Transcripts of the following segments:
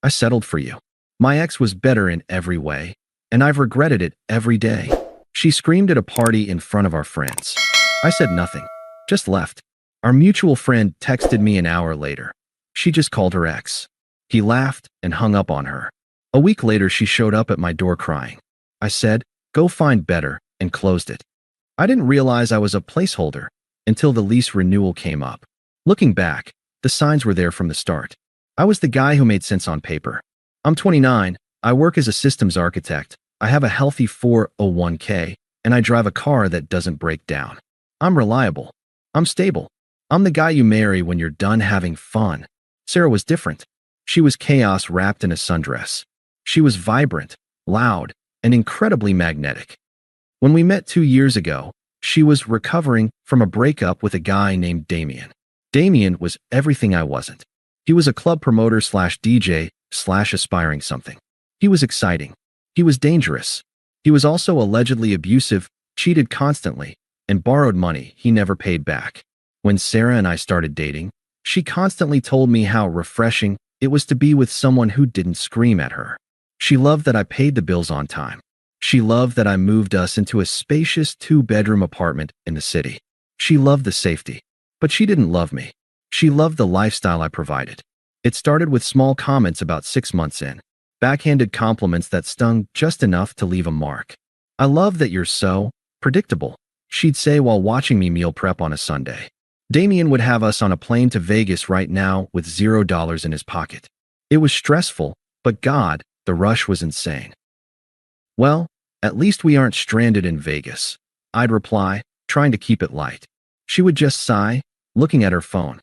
I settled for you. My ex was better in every way, and I've regretted it every day. She screamed at a party in front of our friends. I said nothing, just left. Our mutual friend texted me an hour later. She just called her ex. He laughed and hung up on her. A week later, she showed up at my door crying. I said, "Go find better," and closed it. I didn't realize I was a placeholder until the lease renewal came up. Looking back, the signs were there from the start. I was the guy who made sense on paper. I'm 29, I work as a systems architect, I have a healthy 401k, and I drive a car that doesn't break down. I'm reliable. I'm stable. I'm the guy you marry when you're done having fun. Sarah was different. She was chaos wrapped in a sundress. She was vibrant, loud, and incredibly magnetic. When we met 2 years ago, she was recovering from a breakup with a guy named Damien. Damien was everything I wasn't. He was a club promoter slash DJ slash aspiring something. He was exciting. He was dangerous. He was also allegedly abusive, cheated constantly, and borrowed money he never paid back. When Sarah and I started dating, she constantly told me how refreshing it was to be with someone who didn't scream at her. She loved that I paid the bills on time. She loved that I moved us into a spacious 2-bedroom apartment in the city. She loved the safety. But she didn't love me. She loved the lifestyle I provided. It started with small comments about 6 months in. Backhanded compliments that stung just enough to leave a mark. "I love that you're so predictable," she'd say while watching me meal prep on a Sunday. Damien would have us on a plane to Vegas right now with $0 in his pocket. It was stressful, but God, the rush was insane. "Well, at least we aren't stranded in Vegas," I'd reply, trying to keep it light. She would just sigh, looking at her phone.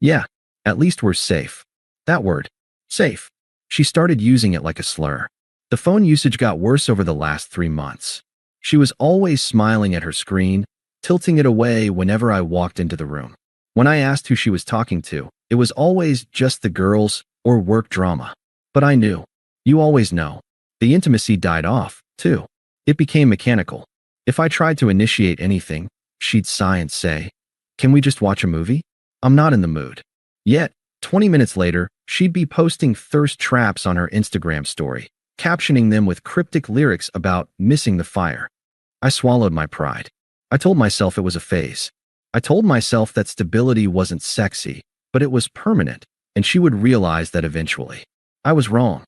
"Yeah, at least we're safe." That word, safe. She started using it like a slur. The phone usage got worse over the last 3 months. She was always smiling at her screen, tilting it away whenever I walked into the room. When I asked who she was talking to, it was always just the girls or work drama. But I knew. You always know. The intimacy died off, too. It became mechanical. If I tried to initiate anything, she'd sigh and say, "Can we just watch a movie? I'm not in the mood." Yet, 20 minutes later, she'd be posting thirst traps on her Instagram story, captioning them with cryptic lyrics about missing the fire. I swallowed my pride. I told myself it was a phase. I told myself that stability wasn't sexy, but it was permanent, and she would realize that eventually. I was wrong.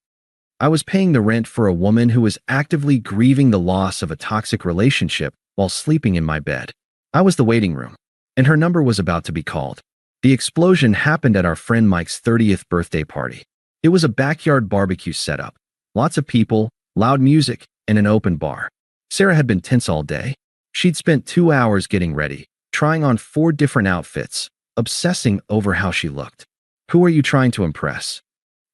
I was paying the rent for a woman who was actively grieving the loss of a toxic relationship while sleeping in my bed. I was the waiting room, and her number was about to be called. The explosion happened at our friend Mike's 30th birthday party. It was a backyard barbecue setup, lots of people, loud music, and an open bar. Sarah had been tense all day. She'd spent 2 hours getting ready, trying on 4 different outfits, obsessing over how she looked. "Who are you trying to impress?"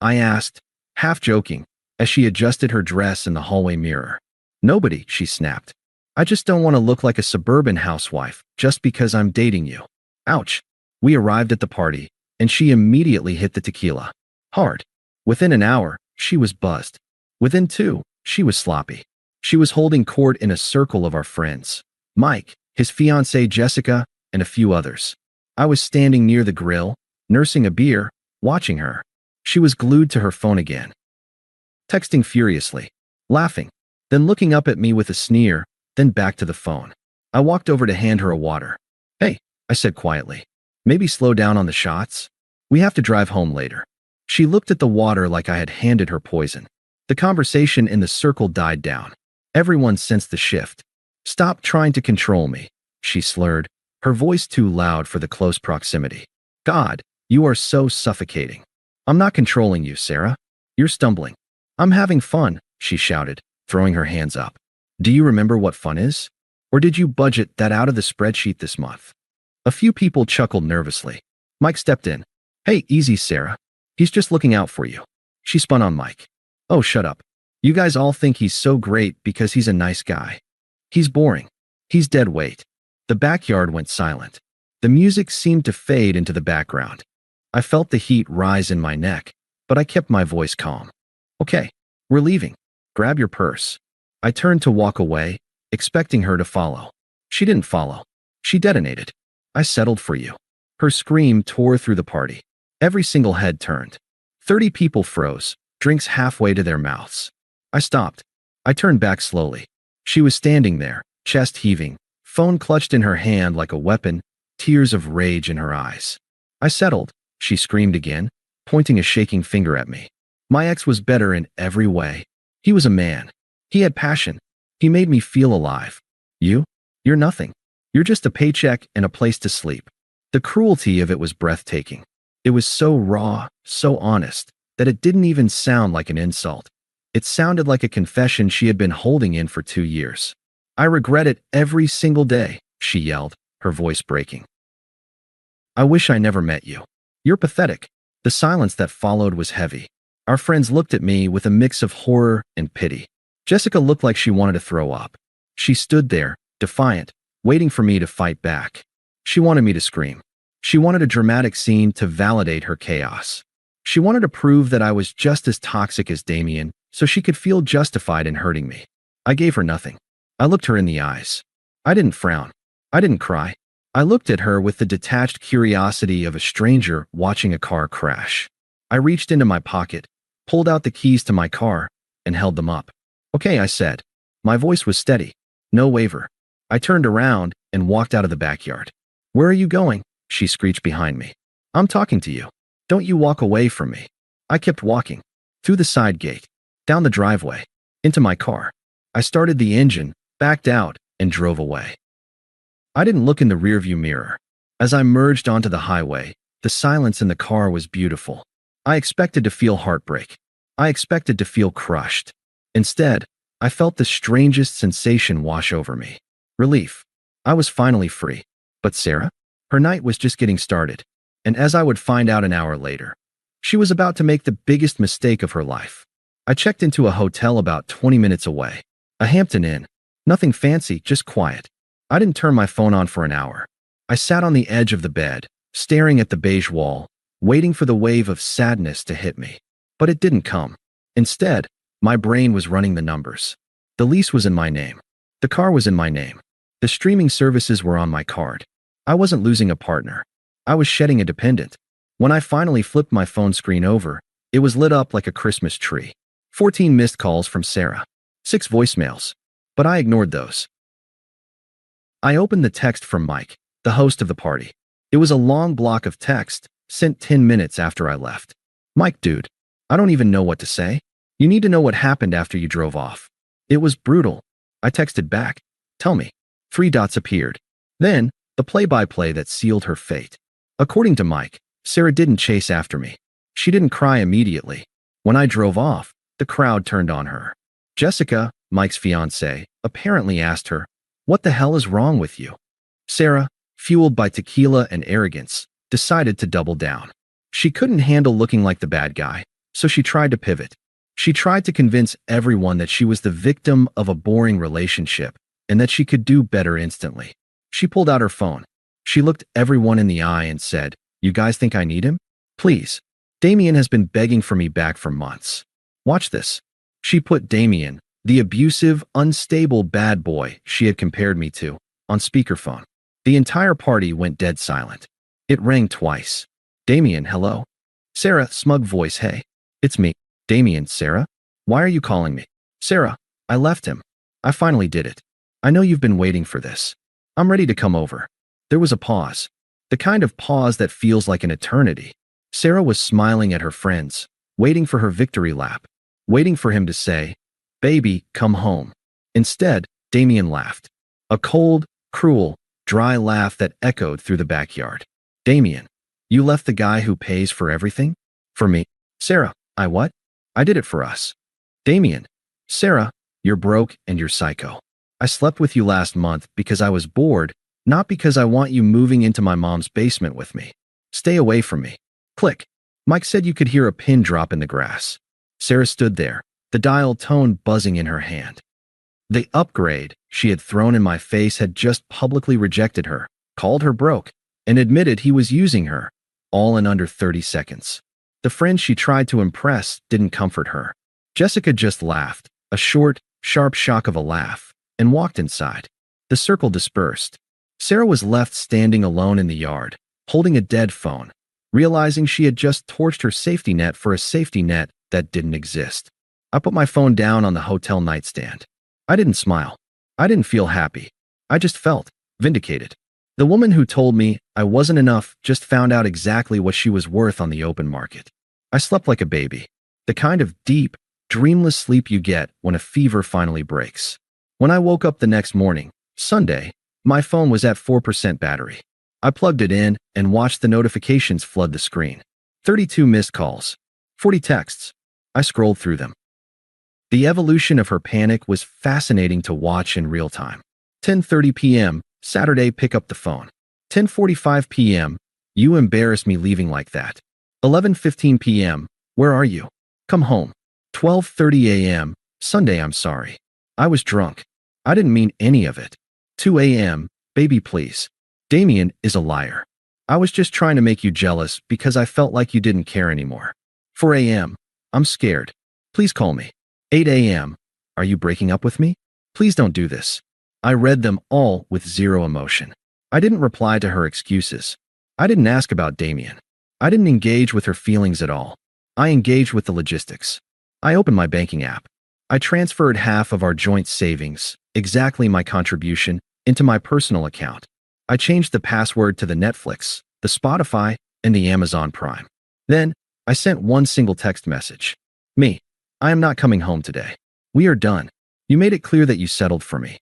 I asked, half joking, as she adjusted her dress in the hallway mirror. "Nobody," she snapped. "I just don't want to look like a suburban housewife just because I'm dating you." Ouch. We arrived at the party, and she immediately hit the tequila. Hard. Within an hour, she was buzzed. Within 2, she was sloppy. She was holding court in a circle of our friends. Mike, his fiancée Jessica, and a few others. I was standing near the grill, nursing a beer, watching her. She was glued to her phone again, texting furiously, laughing, then looking up at me with a sneer, then back to the phone. I walked over to hand her a water. "Hey," I said quietly. "Maybe slow down on the shots? We have to drive home later." She looked at the water like I had handed her poison. The conversation in the circle died down. Everyone sensed the shift. "Stop trying to control me," she slurred, her voice too loud for the close proximity. "God, you are so suffocating." "I'm not controlling you, Sarah. You're stumbling." "I'm having fun," she shouted, throwing her hands up. "Do you remember what fun is? Or did you budget that out of the spreadsheet this month?" A few people chuckled nervously. Mike stepped in. "Hey, easy, Sarah. He's just looking out for you." She spun on Mike. "Oh, shut up. You guys all think he's so great because he's a nice guy. He's boring. He's dead weight." The backyard went silent. The music seemed to fade into the background. I felt the heat rise in my neck, but I kept my voice calm. "Okay, we're leaving. Grab your purse." I turned to walk away, expecting her to follow. She didn't follow. She detonated. "I settled for you." Her scream tore through the party. Every single head turned. 30 people froze, drinks halfway to their mouths. I stopped. I turned back slowly. She was standing there, chest heaving, phone clutched in her hand like a weapon, tears of rage in her eyes. I settled, she screamed again, pointing a shaking finger at me. My ex was better in every way. He was a man. He had passion. He made me feel alive. You're nothing. You're just a paycheck and a place to sleep. The cruelty of it was breathtaking. It was so raw, so honest, that it didn't even sound like an insult. It sounded like a confession she had been holding in for 2 years. I regret it every single day, she yelled, her voice breaking. I wish I never met you. You're pathetic. The silence that followed was heavy. Our friends looked at me with a mix of horror and pity. Jessica looked like she wanted to throw up. She stood there, defiant, waiting for me to fight back. She wanted me to scream. She wanted a dramatic scene to validate her chaos. She wanted to prove that I was just as toxic as Damien, so she could feel justified in hurting me. I gave her nothing. I looked her in the eyes. I didn't frown. I didn't cry. I looked at her with the detached curiosity of a stranger watching a car crash. I reached into my pocket, pulled out the keys to my car, and held them up. Okay, I said. My voice was steady. No waver. I turned around and walked out of the backyard. Where are you going? She screeched behind me. I'm talking to you. Don't you walk away from me. I kept walking. Through the side gate. Down the driveway. Into my car. I started the engine, backed out, and drove away. I didn't look in the rearview mirror. As I merged onto the highway, the silence in the car was beautiful. I expected to feel heartbreak. I expected to feel crushed. Instead, I felt the strangest sensation wash over me. Relief. I was finally free. But Sarah? Her night was just getting started. And as I would find out an hour later, she was about to make the biggest mistake of her life. I checked into a hotel about 20 minutes away. A Hampton Inn. Nothing fancy, just quiet. I didn't turn my phone on for an hour. I sat on the edge of the bed, staring at the beige wall, waiting for the wave of sadness to hit me. But it didn't come. Instead, my brain was running the numbers. The lease was in my name. The car was in my name. The streaming services were on my card. I wasn't losing a partner. I was shedding a dependent. When I finally flipped my phone screen over, it was lit up like a Christmas tree. 14 missed calls from Sarah. 6 voicemails. But I ignored those. I opened the text from Mike, the host of the party. It was a long block of text, sent 10 minutes after I left. Mike, dude, I don't even know what to say. You need to know what happened after you drove off. It was brutal. I texted back. Tell me. 3 dots appeared. Then, the play-by-play that sealed her fate. According to Mike, Sarah didn't chase after me. She didn't cry immediately. When I drove off, the crowd turned on her. Jessica, Mike's fiancée, apparently asked her, "What the hell is wrong with you?" Sarah, fueled by tequila and arrogance, decided to double down. She couldn't handle looking like the bad guy, so she tried to pivot. She tried to convince everyone that she was the victim of a boring relationship and that she could do better instantly. She pulled out her phone. She looked everyone in the eye and said, "You guys think I need him? Please. Damien has been begging for me back for months. Watch this." She put Damien, the abusive, unstable bad boy she had compared me to, on speakerphone. The entire party went dead silent. It rang twice. "Damien, hello?" Sarah, smug voice, "Hey. It's me." "Damien, Sarah? Why are you calling me?" "Sarah, I left him. I finally did it. I know you've been waiting for this. I'm ready to come over." There was a pause. The kind of pause that feels like an eternity. Sarah was smiling at her friends, waiting for her victory lap, waiting for him to say, "Baby, come home." Instead, Damien laughed. A cold, cruel, dry laugh that echoed through the backyard. "Damien, you left the guy who pays for everything? For me?" "Sarah, I what?" "I did it for us." "Damien, Sarah, you're broke and you're psycho. I slept with you last month because I was bored, not because I want you moving into my mom's basement with me. Stay away from me." Click. Mike said you could hear a pin drop in the grass. Sarah stood there, the dial tone buzzing in her hand. The upgrade she had thrown in my face had just publicly rejected her, called her broke, and admitted he was using her, all in under 30 seconds. The friend she tried to impress didn't comfort her. Jessica just laughed, a short, sharp shock of a laugh, and walked inside. The circle dispersed. Sarah was left standing alone in the yard, holding a dead phone, realizing she had just torched her safety net for a safety net that didn't exist. I put my phone down on the hotel nightstand. I didn't smile. I didn't feel happy. I just felt vindicated. The woman who told me I wasn't enough just found out exactly what she was worth on the open market. I slept like a baby. The kind of deep, dreamless sleep you get when a fever finally breaks. When I woke up the next morning, Sunday, my phone was at 4% battery. I plugged it in and watched the notifications flood the screen. 32 missed calls. 40 texts. I scrolled through them. The evolution of her panic was fascinating to watch in real time. 10:30 p.m., Saturday, pick up the phone. 10:45 p.m., you embarrassed me leaving like that. 11:15 p.m., where are you? Come home. 12:30 a.m., Sunday, I'm sorry. I was drunk. I didn't mean any of it. 2 a.m., baby please. Damien is a liar. I was just trying to make you jealous because I felt like you didn't care anymore. 4 a.m., I'm scared. Please call me. 8 a.m., are you breaking up with me? Please don't do this. I read them all with zero emotion. I didn't reply to her excuses. I didn't ask about Damien. I didn't engage with her feelings at all. I engaged with the logistics. I opened my banking app. I transferred half of our joint savings, exactly my contribution, into my personal account. I changed the password to the Netflix, the Spotify, and the Amazon Prime. Then, I sent one single text message. Me, I am not coming home today. We are done. You made it clear that you settled for me.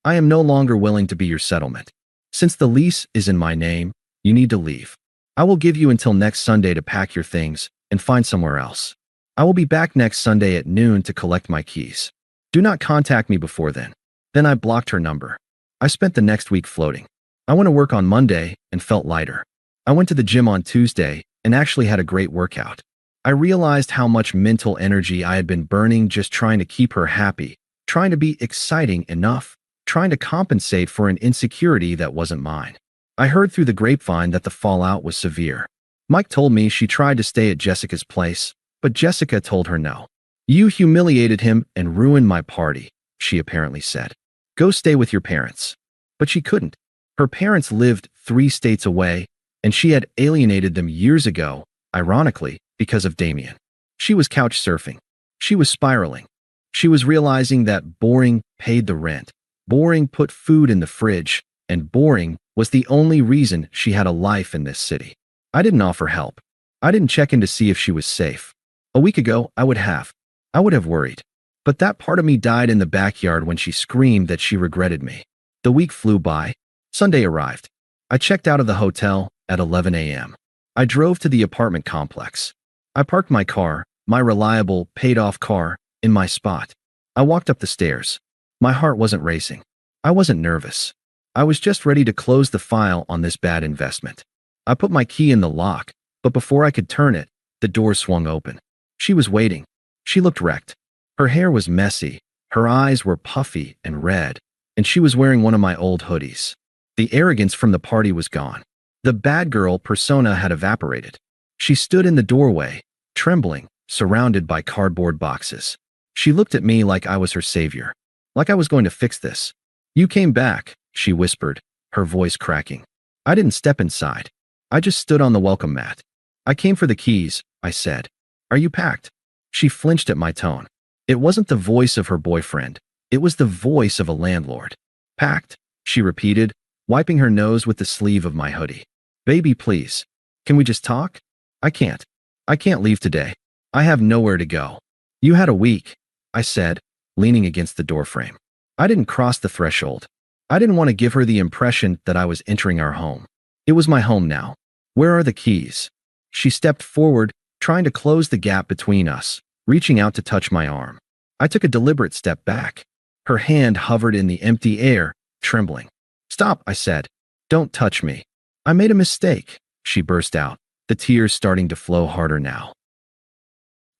I am no longer willing to be your settlement. Since the lease is in my name, you need to leave. I will give you until next Sunday to pack your things and find somewhere else. I will be back next Sunday at noon to collect my keys. Do not contact me before then. Then I blocked her number. I spent the next week floating. I went to work on Monday and felt lighter. I went to the gym on Tuesday and actually had a great workout. I realized how much mental energy I had been burning just trying to keep her happy, trying to be exciting enough, trying to compensate for an insecurity that wasn't mine. I heard through the grapevine that the fallout was severe. Mike told me she tried to stay at Jessica's place, but Jessica told her no. You humiliated him and ruined my party, she apparently said. Go stay with your parents. But she couldn't. Her parents lived 3 states away, and she had alienated them years ago, ironically, because of Damien. She was couch surfing. She was spiraling. She was realizing that boring paid the rent. Boring put food in the fridge, and boring was the only reason she had a life in this city. I didn't offer help. I didn't check in to see if she was safe. A week ago, I would have. I would have worried. But that part of me died in the backyard when she screamed that she regretted me. The week flew by. Sunday arrived. I checked out of the hotel at 11 a.m. I drove to the apartment complex. I parked my car, my reliable, paid-off car, in my spot. I walked up the stairs. My heart wasn't racing. I wasn't nervous. I was just ready to close the file on this bad investment. I put my key in the lock, but before I could turn it, the door swung open. She was waiting. She looked wrecked. Her hair was messy, her eyes were puffy and red, and she was wearing one of my old hoodies. The arrogance from the party was gone. The bad girl persona had evaporated. She stood in the doorway, trembling, surrounded by cardboard boxes. She looked at me like I was her savior, like I was going to fix this. You came back, she whispered, her voice cracking. I didn't step inside. I just stood on the welcome mat. I came for the keys, I said. Are you packed? She flinched at my tone. It wasn't the voice of her boyfriend. It was the voice of a landlord. Packed, she repeated, wiping her nose with the sleeve of my hoodie. Baby, please. Can we just talk? I can't. I can't leave today. I have nowhere to go. You had a week, I said, leaning against the doorframe. I didn't cross the threshold. I didn't want to give her the impression that I was entering our home. It was my home now. Where are the keys? She stepped forward, trying to close the gap between us, reaching out to touch my arm. I took a deliberate step back. Her hand hovered in the empty air, trembling. Stop, I said. Don't touch me. I made a mistake, she burst out, the tears starting to flow harder now.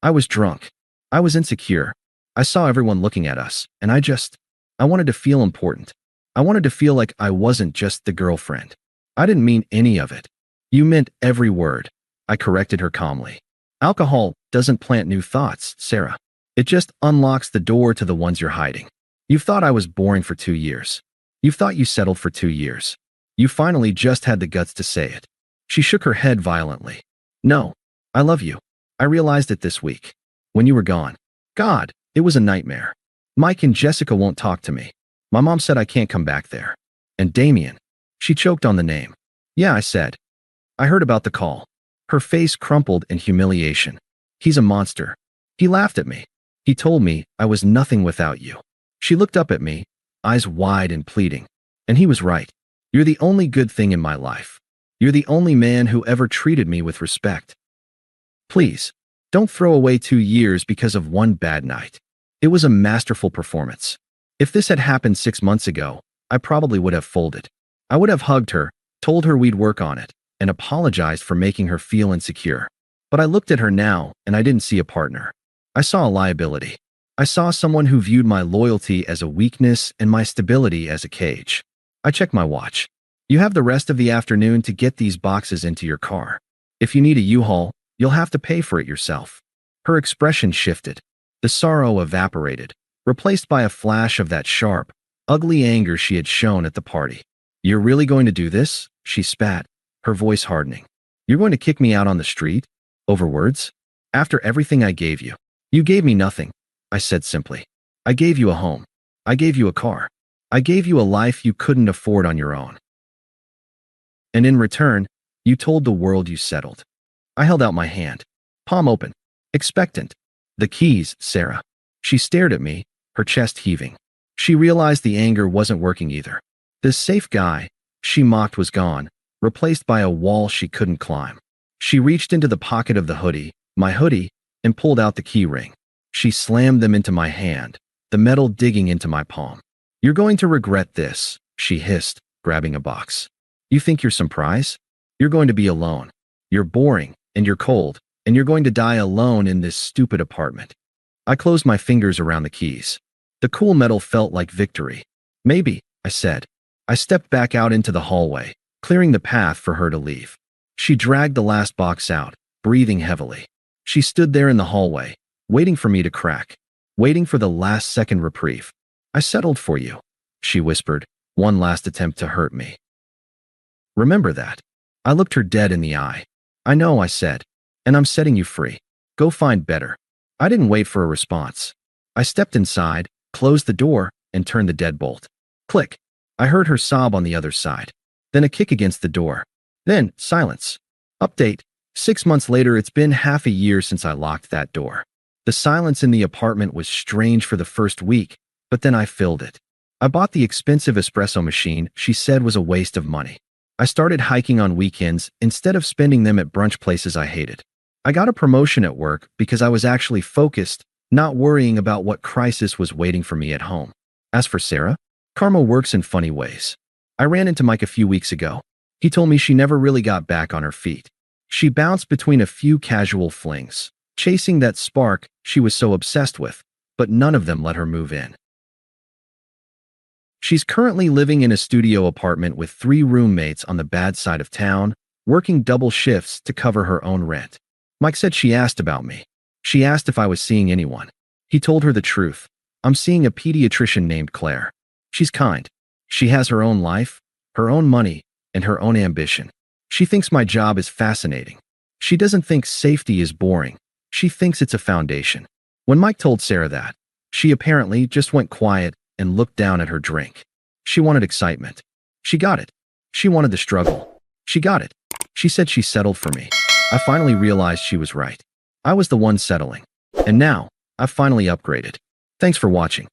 I was drunk. I was insecure. I saw everyone looking at us, and I wanted to feel important. I wanted to feel like I wasn't just the girlfriend. I didn't mean any of it. You meant every word, I corrected her calmly. Alcohol doesn't plant new thoughts, Sarah. It just unlocks the door to the ones you're hiding. You've thought I was boring for 2 years. You've thought you settled for 2 years. You finally just had the guts to say it. She shook her head violently. No, I love you. I I realized it this week. When you were gone. God, it was a nightmare. Mike and Jessica won't talk to me. My mom said I can't come back there. And Damien. She choked on the name. Yeah, I said. I heard about the call. Her face crumpled in humiliation. He's a monster. He laughed at me. He told me I was nothing without you. She looked up at me, eyes wide and pleading. And he was right. You're the only good thing in my life. You're the only man who ever treated me with respect. Please, don't throw away 2 years because of one bad night. It was a masterful performance. If this had happened 6 months ago, I probably would have folded. I would have hugged her, told her we'd work on it, and apologized for making her feel insecure. But I looked at her now, and I didn't see a partner. I saw a liability. I saw someone who viewed my loyalty as a weakness and my stability as a cage. I checked my watch. You have the rest of the afternoon to get these boxes into your car. If you need a U-Haul, you'll have to pay for it yourself. Her expression shifted. The sorrow evaporated, replaced by a flash of that sharp, ugly anger she had shown at the party. You're really going to do this? She spat, her voice hardening. You're going to kick me out on the street? Over words? After everything I gave you. You gave me nothing, I said simply. I gave you a home. I gave you a car. I gave you a life you couldn't afford on your own. And in return, you told the world you settled. I held out my hand, palm open, expectant. The keys, Sarah. She stared at me, her chest heaving. She realized the anger wasn't working either. This safe guy, she mocked, was gone, replaced by a wall she couldn't climb. She reached into the pocket of the hoodie, my hoodie, and pulled out the key ring. She slammed them into my hand, the metal digging into my palm. You're going to regret this, she hissed, grabbing a box. You think you're some prize? You're going to be alone. You're boring, and you're cold, and you're going to die alone in this stupid apartment. I closed my fingers around the keys. The cool metal felt like victory. Maybe, I said. I stepped back out into the hallway, clearing the path for her to leave. She dragged the last box out, breathing heavily. She stood there in the hallway, waiting for me to crack, waiting for the last second reprieve. I settled for you, she whispered, one last attempt to hurt me. Remember that. I looked her dead in the eye. I know, I said, and I'm setting you free. Go find better. I didn't wait for a response. I stepped inside, closed the door, and turned the deadbolt. Click. I heard her sob on the other side. Then a kick against the door. Then silence. Update. 6 months later, it's been half a year since I locked that door. The silence in the apartment was strange for the first week, but then I filled it. I bought the expensive espresso machine she said was a waste of money. I started hiking on weekends instead of spending them at brunch places I hated. I got a promotion at work because I was actually focused, not worrying about what crisis was waiting for me at home. As for Sarah, karma works in funny ways. I ran into Mike a few weeks ago. He told me she never really got back on her feet. She bounced between a few casual flings, chasing that spark she was so obsessed with, but none of them let her move in. She's currently living in a studio apartment with 3 roommates on the bad side of town, working double shifts to cover her own rent. Mike said she asked about me. She asked if I was seeing anyone. He told her the truth. I'm seeing a pediatrician named Claire. She's kind. She has her own life, her own money, and her own ambition. She thinks my job is fascinating. She doesn't think safety is boring. She thinks it's a foundation. When Mike told Sarah that, she apparently just went quiet and looked down at her drink. She wanted excitement. She got it. She wanted the struggle. She got it. She said she settled for me. I finally realized she was right. I was the one settling. And now, I've finally upgraded. Thanks for watching.